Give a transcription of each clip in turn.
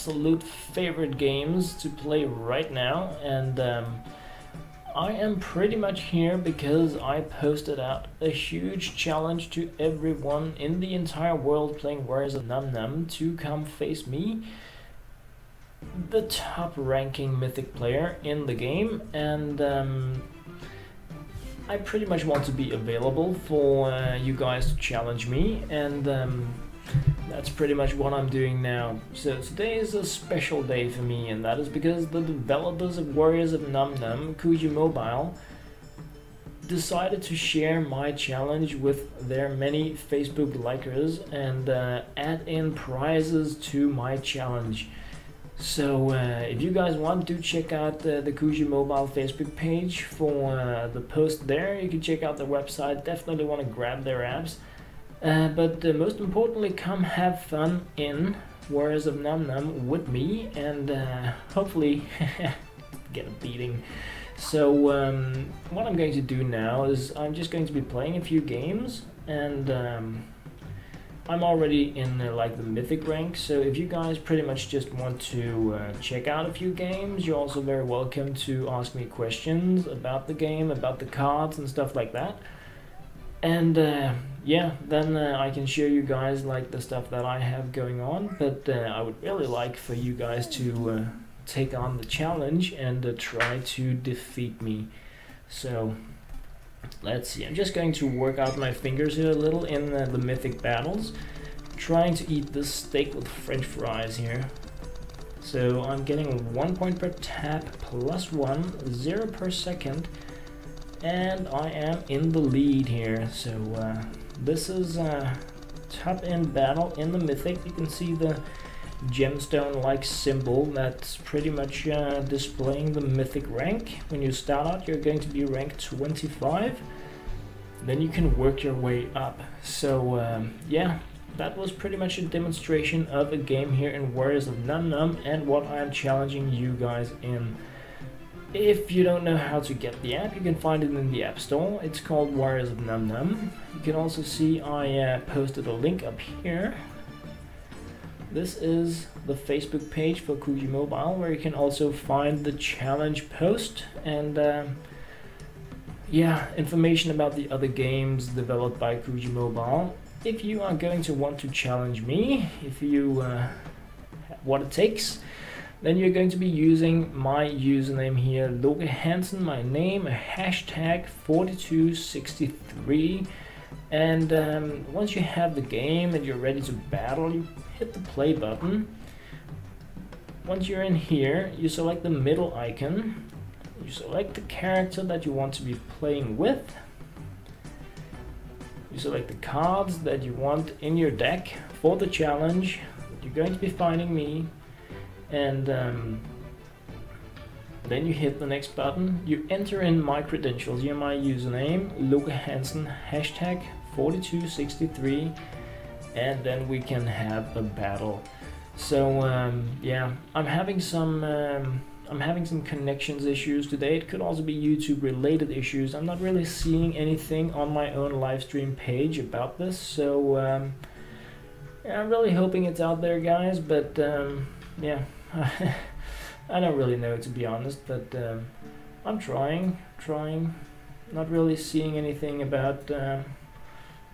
absolute favorite games to play right now, and I am pretty much here because I posted out a huge challenge to everyone in the entire world playing Warriors of Nom Nom to come face me, the top ranking mythic player in the game, and I pretty much want to be available for you guys to challenge me, and that's pretty much what I'm doing now. So today is a special day for me, and that is because the developers of Warriors of Nom Nom, Kuyi Mobile, decided to share my challenge with their many Facebook likers and add in prizes to my challenge. So if you guys want to check out the Kuyi Mobile Facebook page for the post there, you can check out their website. Definitely want to grab their apps. But most importantly, come have fun in Warriors of Nom Nom with me, and hopefully get a beating. So what I'm going to do now is I'm just going to be playing a few games, and I'm already in like the mythic rank, so if you guys pretty much just want to check out a few games, you're also very welcome to ask me questions about the game, about the cards and stuff like that. And yeah, then I can show you guys like the stuff that I have going on, but I would really like for you guys to take on the challenge and try to defeat me. So let's see, I'm just going to work out my fingers here a little in the mythic battles, trying to eat this steak with french fries here. So I'm getting 1 point per tap, +1, 0 per second, and I am in the lead here. So this is a top end battle in the mythic. You can see the gemstone like symbol that's pretty much displaying the mythic rank. When you start out, you're going to be rank 25, then you can work your way up. So yeah, that was pretty much a demonstration of a game here in Warriors of Nom Nom and what I'm challenging you guys in. If you don't know how to get the app, you can find it in the App Store. It's called Warriors of Nom Nom. You can also see I posted a link up here. This is the Facebook page for Kuyi Mobile, where you can also find the challenge post and yeah, information about the other games developed by Kuyi Mobile. If you are going to want to challenge me, if you have what it takes, then you're going to be using my username here, LokeHansen, my name, hashtag 4263. And once you have the game and you're ready to battle, you hit the play button. Once you're in here, you select the middle icon. You select the character that you want to be playing with. You select the cards that you want in your deck for the challenge. You're going to be finding me. And then you hit the next button. You enter in my credentials. Here my username, LokeHansen, hashtag 4263, and then we can have a battle. So yeah, I'm having some connections issues today. It could also be YouTube related issues. I'm not really seeing anything on my own live stream page about this, so yeah, I'm really hoping it's out there, guys, but yeah. I don't really know, to be honest, but I'm trying, not really seeing anything about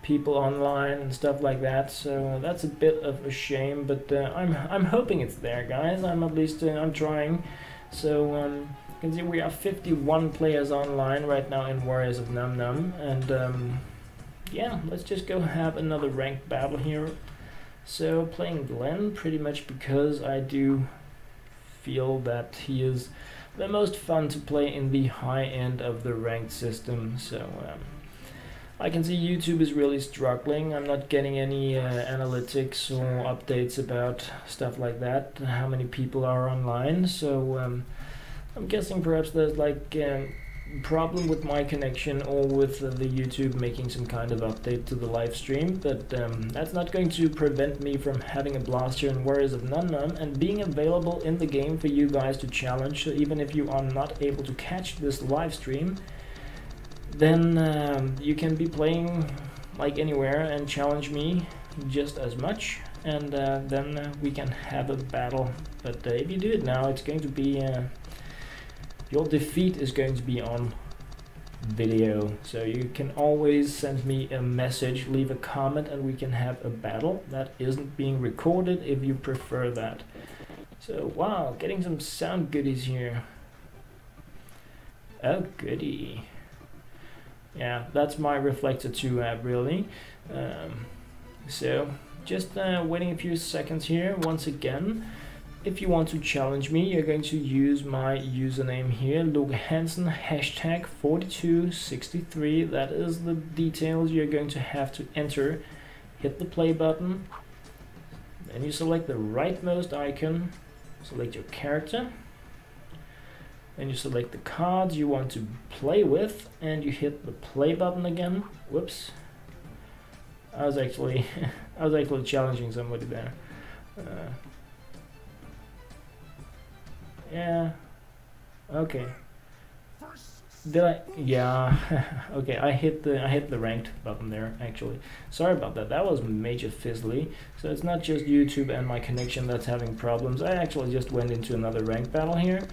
people online and stuff like that, so that's a bit of a shame, but I'm hoping it's there, guys. I'm at least I'm trying. So you can see we have 51 players online right now in Warriors of Nom Nom, and yeah, let's just go have another ranked battle here. So playing Glenn, pretty much because I do feel that he is the most fun to play in the high end of the ranked system. So I can see YouTube is really struggling. I'm not getting any analytics or updates about stuff like that, how many people are online. So I'm guessing perhaps there's like problem with my connection or with the YouTube making some kind of update to the live stream, but that's not going to prevent me from having a blast here in Warriors of Nom Nom and being available in the game for you guys to challenge. So even if you are not able to catch this live stream, then you can be playing like anywhere and challenge me just as much. and then we can have a battle. But if you do it now, it's going to be your defeat is going to be on video, so you can always send me a message, leave a comment, and we can have a battle that isn't being recorded if you prefer that. So wow, getting some sound goodies here. Oh goody. Yeah, that's my Reflector 2 app really. So just waiting a few seconds here. Once again, if you want to challenge me, you're going to use my username here, LokeHansen #4263. That is the details you're going to have to enter. Hit the play button, then you select the rightmost icon, select your character, then you select the cards you want to play with, and you hit the play button again. Whoops, I was actually challenging somebody there. Yeah. Okay. Did I? Yeah. Okay. I hit the ranked button there. Actually, sorry about that. That was major fizzly. So it's not just YouTube and my connection that's having problems. I actually just went into another ranked battle here.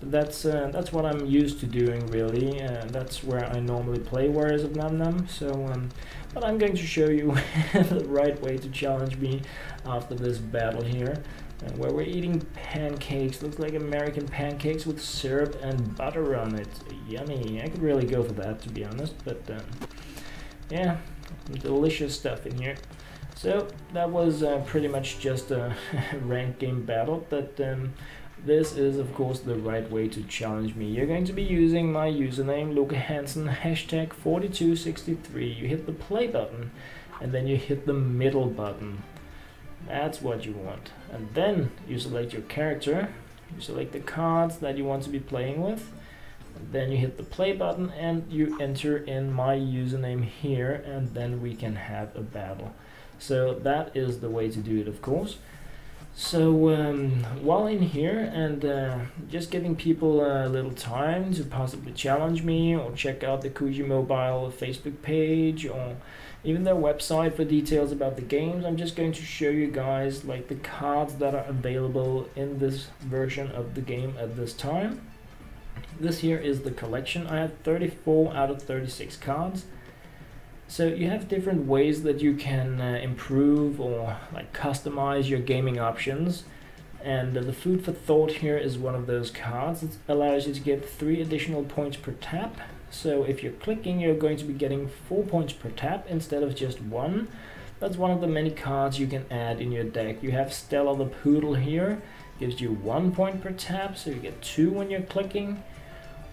That's what I'm used to doing really. That's where I normally play Warriors of Nom Nom. So, but I'm going to show you the right way to challenge me after this battle here. Where we're eating pancakes, looks like American pancakes with syrup and butter on it. Yummy. I could really go for that, to be honest, but yeah, delicious stuff in here. So that was pretty much just a ranked game battle, but this is of course the right way to challenge me. You're going to be using my username, LokeHansen #4263. You hit the play button and then you hit the middle button. That's what you want. And then you select your character, you select the cards that you want to be playing with, and then you hit the play button and you enter in my username here, and then we can have a battle. So that is the way to do it, of course. So while in here and just giving people a little time to possibly challenge me or check out the Kuyi mobile Facebook page or even their website for details about the games, I'm just going to show you guys like the cards that are available in this version of the game at this time. This here is the collection. I have 34 out of 36 cards. So you have different ways that you can improve or like customize your gaming options, and the food for thought here is one of those cards. It allows you to get 3 additional points per tap. So if you're clicking, you're going to be getting 4 points per tap instead of just 1. That's one of the many cards you can add in your deck. You have Stella the Poodle here, gives you 1 point per tap, so you get 2 when you're clicking.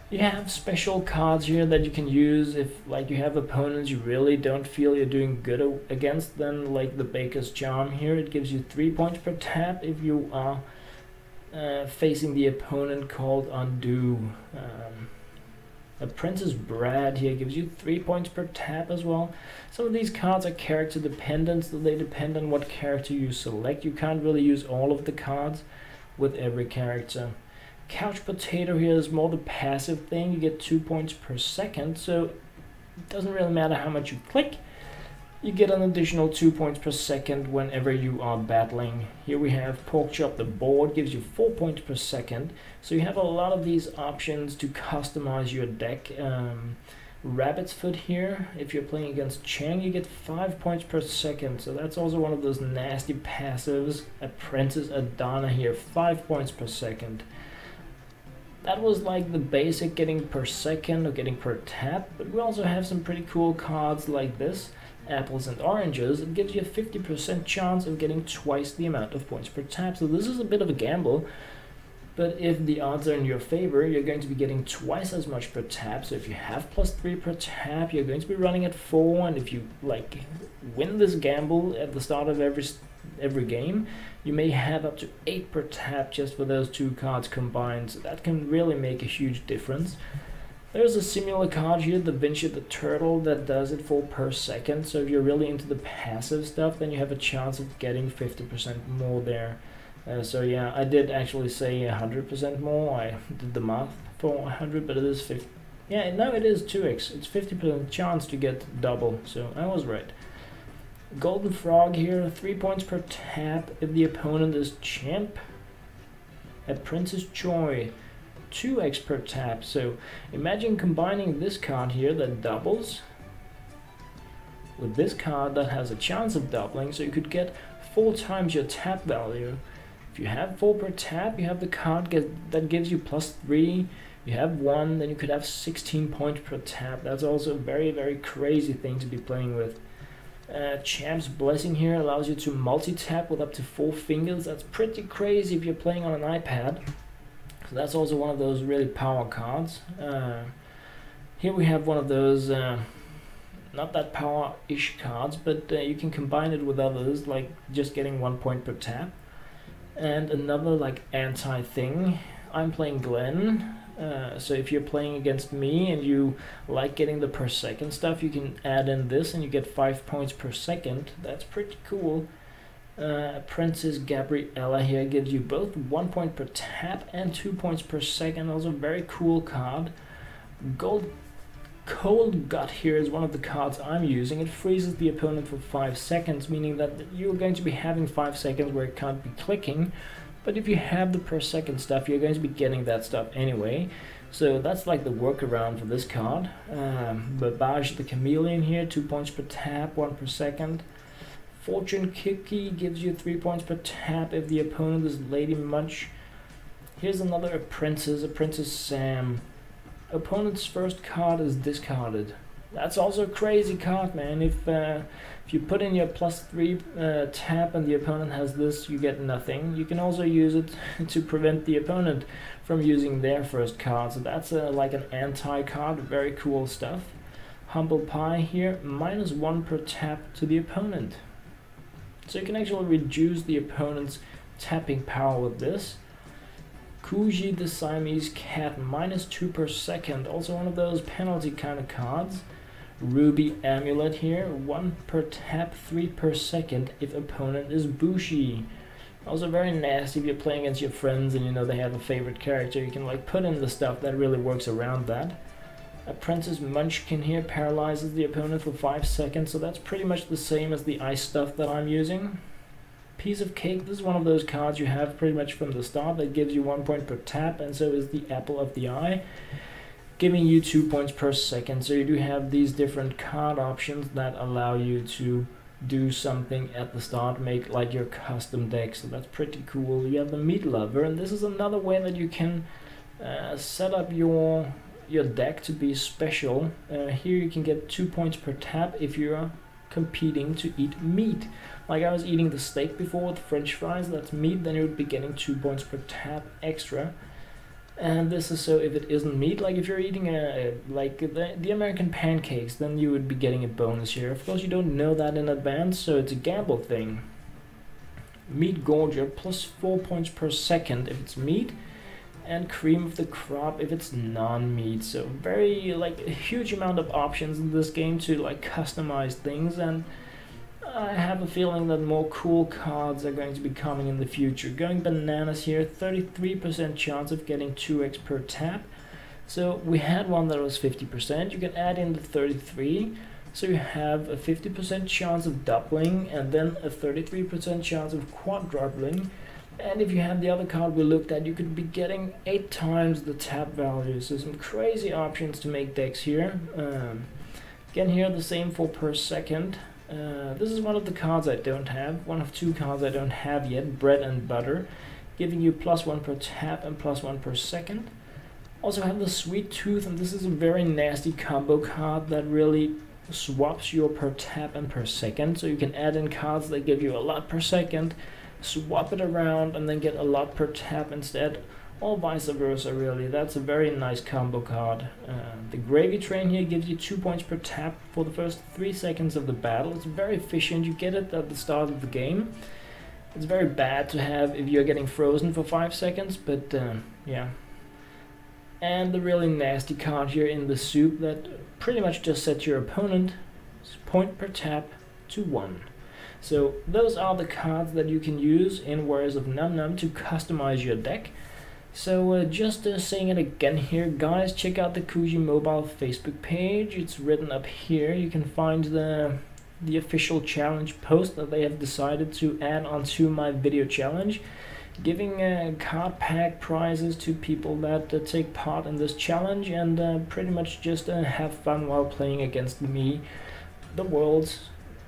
You have special cards here that you can use if like you have opponents you really don't feel you're doing good against them, like the Baker's Charm here. It gives you 3 points per tap if you are facing the opponent called Undo. Apprentice Brad here gives you 3 points per tap as well. Some of these cards are character dependent, so they depend on what character you select. You can't really use all of the cards with every character. Couch Potato here is more the passive thing. You get 2 points per second, so it doesn't really matter how much you click. You get an additional 2 points per second whenever you are battling. Here we have Pork Chop the Board, gives you 4 points per second. So you have a lot of these options to customize your deck. Rabbit's Foot here, if you're playing against Chang, you get 5 points per second. So that's also one of those nasty passives. Apprentice Adana here, 5 points per second. That was like the basic getting per second or getting per tap, but we also have some pretty cool cards like this, Apples and Oranges. It gives you a 50% chance of getting twice the amount of points per tap, so this is a bit of a gamble, but if the odds are in your favor, you're going to be getting twice as much per tap. So if you have +3 per tap, you're going to be running at 4, and if you like win this gamble at the start of every game, you may have up to 8 per tap just for those 2 cards combined, so that can really make a huge difference. There's a similar card here, the Vinci the Turtle, that does it for per second, so if you're really into the passive stuff, then you have a chance of getting 50% more there. So yeah, I did actually say 100% more. I did the math for 100, but it is 50. Yeah, no, it is 2x. It's 50% chance to get double, so I was right. Golden Frog here, 3 points per tap if the opponent is champ. A Princess Joy, 2x per tap. So imagine combining this card here that doubles with this card that has a chance of doubling, so you could get 4 times your tap value. If you have 4 per tap, you have the card that gives you +3. You have 1, then you could have 16 points per tap. That's also a very, very crazy thing to be playing with. Champ's Blessing here allows you to multi-tap with up to 4 fingers. That's pretty crazy if you're playing on an iPad. So that's also one of those really power cards. Here we have one of those not that power-ish cards, but you can combine it with others, like just getting 1 point per tap. And another like anti-thing. I'm playing Glenn. So if you're playing against me and you like getting the per second stuff, you can add in this and you get 5 points per second. That's pretty cool. Princess Gabriella here gives you both 1 point per tap and 2 points per second. Also very cool card. Cold Gut here is one of the cards I'm using. It freezes the opponent for 5 seconds, meaning that you're going to be having 5 seconds where it can't be clicking. But if you have the per second stuff, you're going to be getting that stuff anyway. So that's like the workaround for this card. Babage the Chameleon here, 2 points per tap, 1 per second. Fortune Cookie gives you 3 points per tap if the opponent is Lady Munch. Here's another Princess Sam. Opponent's first card is discarded. That's also a crazy card, man. If you put in your +3 tap and the opponent has this, you get nothing. You can also use it to prevent the opponent from using their first card. So that's like an anti-card. Very cool stuff. Humble Pie here, -1 per tap to the opponent. So you can actually reduce the opponent's tapping power with this. Kuyi the Siamese Cat, -2 per second. Also one of those penalty kind of cards. Ruby Amulet here, 1 per tap, 3 per second if opponent is Bushi. Also very nasty if you're playing against your friends and you know they have a favorite character. You can like put in the stuff that really works around that. A Princess Munchkin here paralyzes the opponent for 5 seconds, so that's pretty much the same as the ice stuff that I'm using. Piece of Cake, this is one of those cards you have pretty much from the start that gives you 1 point per tap, and so is the Apple of the Eye, giving you 2 points per second. So you do have these different card options that allow you to do something at the start, make like your custom deck, so that's pretty cool. You have the Meat Lover, and this is another way that you can set up your deck to be special. Here you can get 2 points per tap if you're competing to eat meat. Like I was eating the steak before with French fries, that's meat, then you would be getting 2 points per tap extra. And this is so if it isn't meat, like if you're eating like the American pancakes, then you would be getting a bonus here. Of course you don't know that in advance, so it's a gamble thing. Meat Gorger, +4 points per second if it's meat, and Cream of the Crop if it's non-meat. So very like a huge amount of options in this game to like customize things, and I have a feeling that more cool cards are going to be coming in the future. Going bananas here, 33% chance of getting 2x per tap. So we had one that was 50%. You can add in the 33, so you have a 50% chance of doubling and then a 33% chance of quadrupling. And if you have the other card we looked at, you could be getting 8 times the tap value. So some crazy options to make decks here. Again here the same for per second. This is one of the cards I don't have, one of 2 cards I don't have yet, Bread and Butter, giving you +1 per tap and +1 per second. Also have the Sweet Tooth, and this is a very nasty combo card that really swaps your per tap and per second, so you can add in cards that give you a lot per second, swap it around and then get a lot per tap instead, or vice versa really. That's a very nice combo card. The Gravy Train here gives you 2 points per tap for the first 3 seconds of the battle. It's very efficient, you get it at the start of the game. It's very bad to have if you're getting frozen for 5 seconds, but yeah. And the really nasty card here in the Soup that pretty much just sets your opponent's point per tap to 1. So those are the cards that you can use in Warriors of Nom Nom to customize your deck. So just saying it again here, guys, check out the Kuyi mobile Facebook page. It's written up here. You can find the the official challenge post that they have decided to add onto my video challenge, giving card pack prizes to people that take part in this challenge, and pretty much just have fun while playing against me, the world's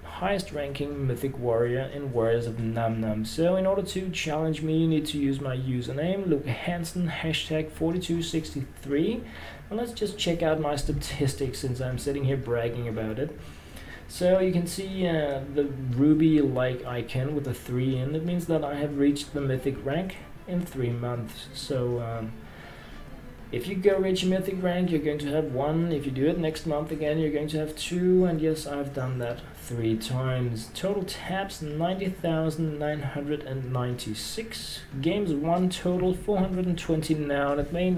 highest ranking mythic warrior in Warriors of Nom Nom. So in order to challenge me, you need to use my username, LokeHansen, hashtag 4263. And let's just check out my statistics since I'm sitting here bragging about it. So you can see the ruby-like icon with a 3 in. It means that I have reached the mythic rank in 3 months. So if you go reach a mythic rank, you're going to have 1. If you do it next month again, you're going to have 2. And yes, I've done that 3 times. Total taps 90,996. Games won total 420 now. And it may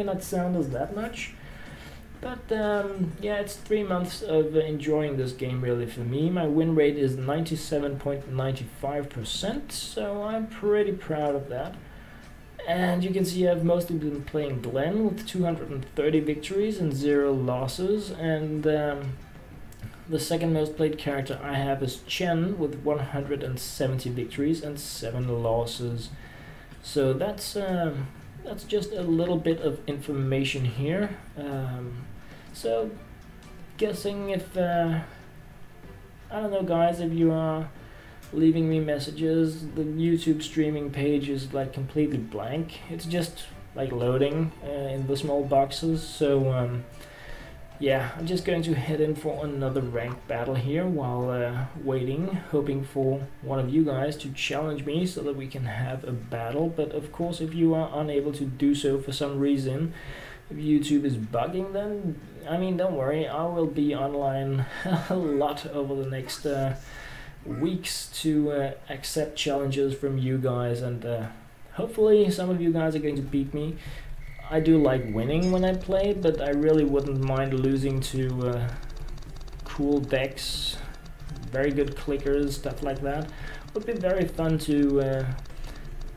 not sound as that much, but yeah, it's 3 months of enjoying this game really for me. My win rate is 97.95%, so I'm pretty proud of that. And you can see I've mostly been playing Glenn with 230 victories and 0 losses, and the second most played character I have is Chen with 170 victories and 7 losses. So that's just a little bit of information here. So guessing if I don't know, guys, if you are leaving me messages, the YouTube streaming page is like completely blank. It's just like loading in the small boxes. So yeah, I'm just going to head in for another ranked battle here while waiting, hoping for one of you guys to challenge me so that we can have a battle. But of course, if you are unable to do so for some reason, if YouTube is bugging, then I mean, don't worry, I will be online a lot over the next weeks to accept challenges from you guys, and hopefully some of you guys are going to beat me. I do like winning when I play, but I really wouldn't mind losing to cool decks, very good clickers, stuff like that. It would be very fun to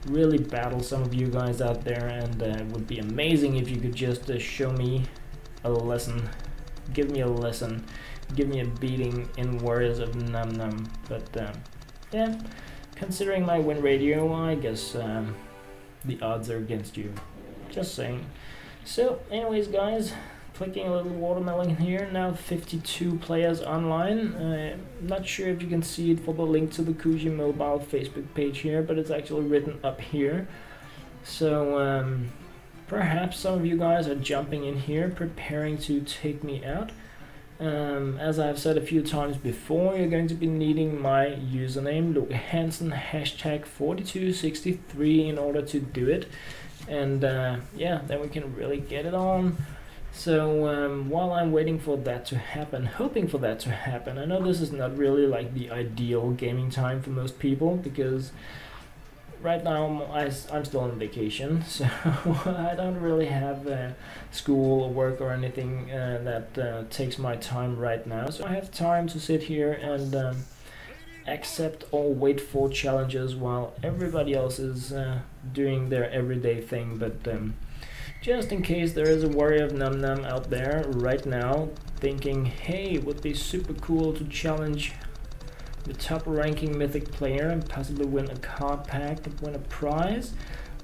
really battle some of you guys out there, and it would be amazing if you could just show me a lesson, give me a lesson, give me a beating in Warriors of Nom Nom. But yeah, considering my win ratio, I guess the odds are against you. Just saying. So anyways, guys, clicking a little watermelon here, now 52 players online. Not sure if you can see it for the link to the Kuyi mobile Facebook page here, but it's actually written up here. So perhaps some of you guys are jumping in here, preparing to take me out. As I've said a few times before, you're going to be needing my username, LokeHansen, hashtag 4263, in order to do it. And yeah, then we can really get it on. So while I'm waiting for that to happen, hoping for that to happen, I know this is not really like the ideal gaming time for most people, because right now I'm still on vacation, so I don't really have school or work or anything that takes my time right now. So I have time to sit here and accept or wait for challenges while everybody else is doing their everyday thing. But just in case there is a Warrior of Nom Nom out there right now thinking, hey, it would be super cool to challenge the top ranking mythic player and possibly win a card pack and win a prize,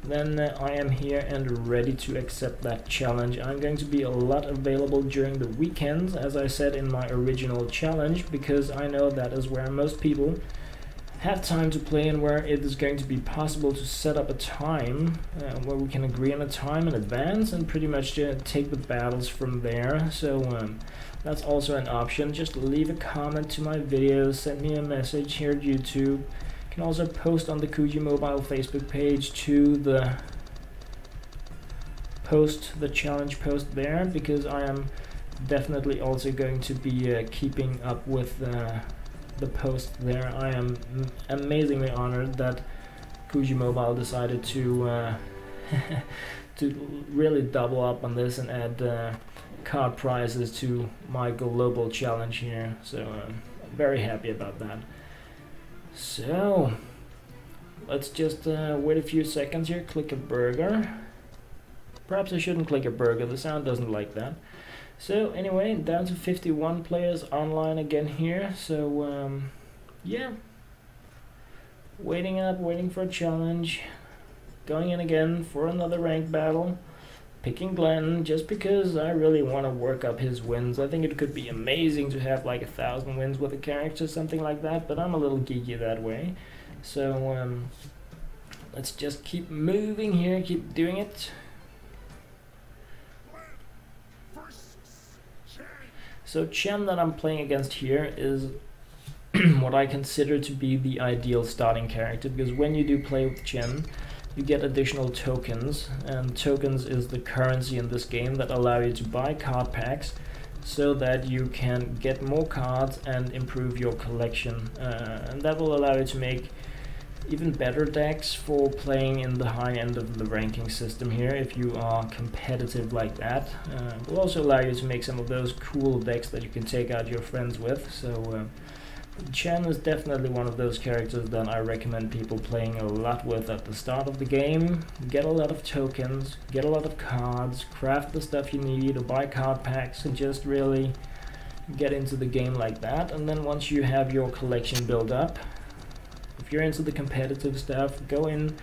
then I am here and ready to accept that challenge. I'm going to be a lot available during the weekends, as I said in my original challenge, because I know that is where most people have time to play and where it is going to be possible to set up a time where we can agree on a time in advance and pretty much take the battles from there. So that's also an option. Just leave a comment to my videos, send me a message here at YouTube. You can also post on the Kuyi mobile Facebook page to the challenge post there, because I am definitely also going to be keeping up with the post there. I am amazingly honored that Kuyi Mobile decided to to really double up on this and add card prizes to my global challenge here. So I'm very happy about that. So let's just wait a few seconds here, click a burger. Perhaps I shouldn't click a burger, the sound doesn't like that. So anyway, down to 51 players online again here. So yeah, waiting for a challenge, going in again for another ranked battle, picking Glenn just because I really want to work up his wins. I think it could be amazing to have like 1,000 wins with a character, something like that, but I'm a little geeky that way. So let's just keep moving here, keep doing it. So Chen that I'm playing against here is what I consider to be the ideal starting character, because when you do play with Chen, you get additional tokens, and tokens is the currency in this game that allow you to buy card packs so that you can get more cards and improve your collection, and that will allow you to make even better decks for playing in the high end of the ranking system here if you are competitive like that. It will also allow you to make some of those cool decks that you can take out your friends with. So Chen is definitely one of those characters that I recommend people playing a lot with at the start of the game. Get a lot of tokens, get a lot of cards, craft the stuff you need, or buy card packs, and just really get into the game like that. And then once you have your collection built up, if you're into the competitive stuff, go in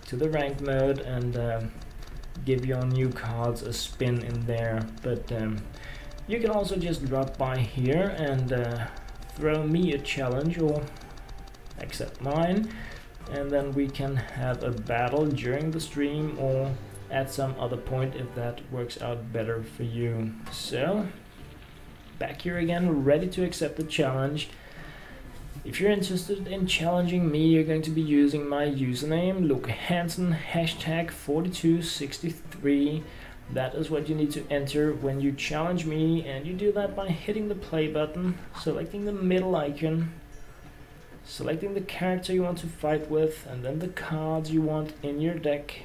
to the ranked mode and give your new cards a spin in there. But you can also just drop by here and throw me a challenge or accept mine, and then we can have a battle during the stream or at some other point if that works out better for you. So back here again, ready to accept the challenge. If you're interested in challenging me, you're going to be using my username LokeHansen #4263. That is what you need to enter when you challenge me, and you do that by hitting the play button, selecting the middle icon, selecting the character you want to fight with, and then the cards you want in your deck.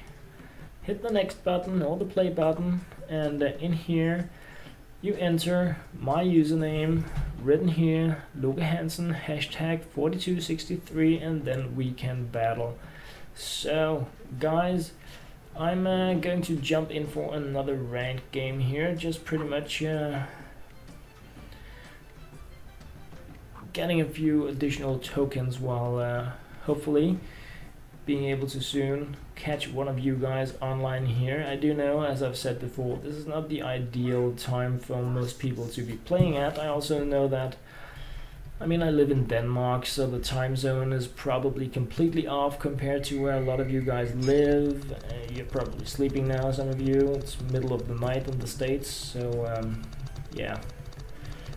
Hit the next button or the play button, and in here you enter my username written here, LokeHansen #4263, and then we can battle. So guys, I'm going to jump in for another ranked game here, just pretty much getting a few additional tokens while hopefully being able to soon catch one of you guys online here. I do know, as I've said before, this is not the ideal time for most people to be playing at. I also know that, I mean, I live in Denmark, so the time zone is probably completely off compared to where a lot of you guys live. You're probably sleeping now, some of you. It's middle of the night in the States, so yeah.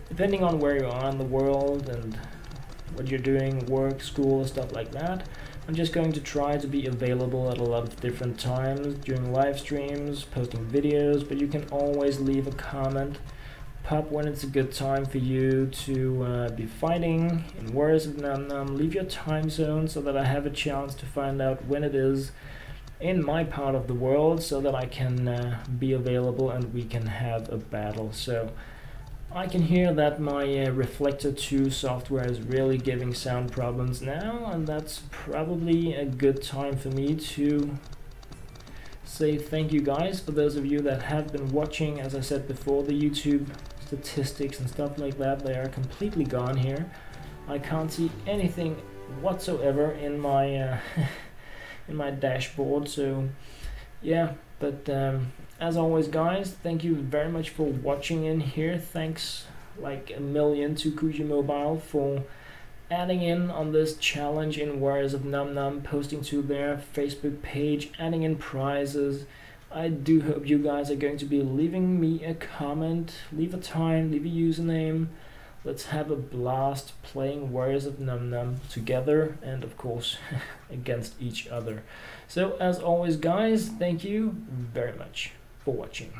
Depending on where you are in the world and what you're doing, work, school, stuff like that, I'm just going to try to be available at a lot of different times during live streams, posting videos, but you can always leave a comment, pop when it's a good time for you to be fighting in Warriors of Nom Nom. Leave your time zone so that I have a chance to find out when it is in my part of the world, so that I can be available and we can have a battle. So I can hear that my Reflector 2 software is really giving sound problems now, and that's probably a good time for me to say thank you guys for those of you that have been watching. As I said before, the YouTube statistics and stuff like that, they are completely gone here. I can't see anything whatsoever in my in my dashboard, so yeah. But as always guys, thank you very much for watching in here. Thanks like a million to Kuyi Mobile for adding in on this challenge in Warriors of Nom Nom, posting to their Facebook page, adding in prizes. I do hope you guys are going to be leaving me a comment, leave a time, leave a username. Let's have a blast playing Warriors of Nom Nom together, and of course against each other. So as always guys, thank you very much for watching.